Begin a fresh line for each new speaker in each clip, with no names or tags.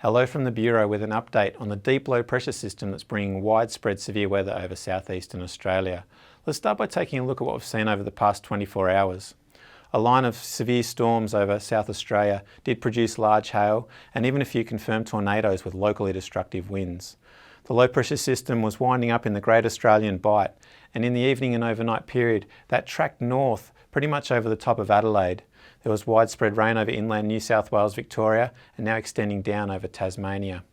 Hello from the Bureau with an update on the deep low pressure system that's bringing widespread severe weather over southeastern Australia. Let's start by taking a look at what we've seen over the past 24 hours. A line of severe storms over South Australia did produce large hail and even a few confirmed tornadoes with locally destructive winds. The low pressure system was winding up in the Great Australian Bight, and in the evening and overnight period that tracked north pretty much over the top of Adelaide. There was widespread rain over inland New South Wales, Victoria, and now extending down over Tasmania.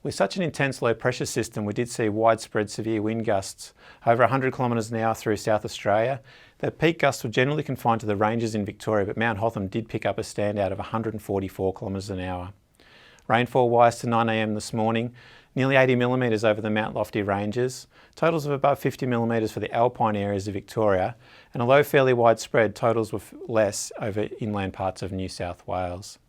With such an intense low pressure system, we did see widespread severe wind gusts over 100 kilometres an hour through South Australia. The peak gusts were generally confined to the ranges in Victoria, but Mount Hotham did pick up a standout of 144 kilometres an hour. Rainfall wise to 9 a.m. this morning, nearly 80 millimetres over the Mount Lofty ranges, totals of above 50 millimetres for the alpine areas of Victoria, and although fairly widespread, totals were less over inland parts of New South Wales.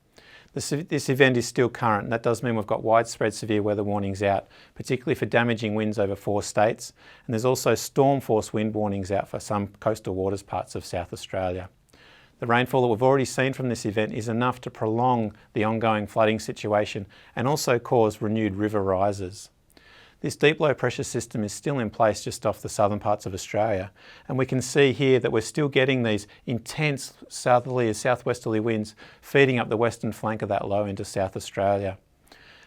This event is still current, and that does mean we've got widespread severe weather warnings out, particularly for damaging winds over 4 states, and there's also storm force wind warnings out for some coastal waters parts of South Australia. The rainfall that we've already seen from this event is enough to prolong the ongoing flooding situation and also cause renewed river rises. This deep low pressure system is still in place just off the southern parts of Australia, and we can see here that we're still getting these intense southerly and southwesterly winds feeding up the western flank of that low into South Australia.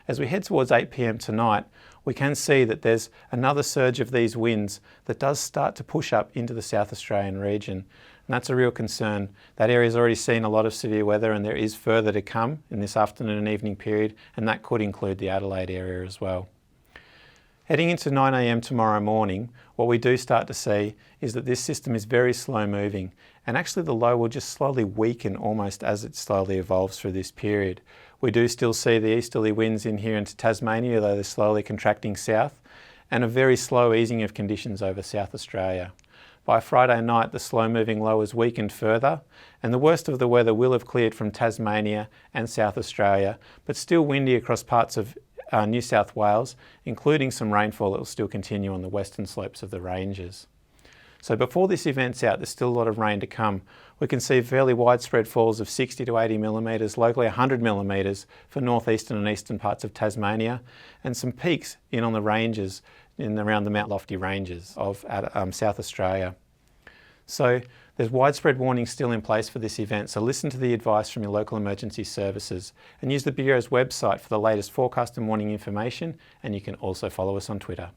As we head towards 8 p.m. tonight, we can see that there's another surge of these winds that does start to push up into the South Australian region. And that's a real concern. That area's already seen a lot of severe weather, and there is further to come in this afternoon and evening period, and that could include the Adelaide area as well. Heading into 9 a.m. tomorrow morning, what we do start to see is that this system is very slow moving, and actually the low will just slowly weaken almost as it slowly evolves through this period. We do still see the easterly winds in here into Tasmania, though they're slowly contracting south, and a very slow easing of conditions over South Australia. By Friday night, the slow-moving low has weakened further, and the worst of the weather will have cleared from Tasmania and South Australia, but still windy across parts of New South Wales, including some rainfall that will still continue on the western slopes of the ranges. So before this event's out, there's still a lot of rain to come. We can see fairly widespread falls of 60 to 80 millimetres, locally 100 millimetres for northeastern and eastern parts of Tasmania, and some peaks in on the ranges in around the Mount Lofty ranges of South Australia. So there's widespread warnings still in place for this event, so listen to the advice from your local emergency services and use the Bureau's website for the latest forecast and warning information, and you can also follow us on Twitter.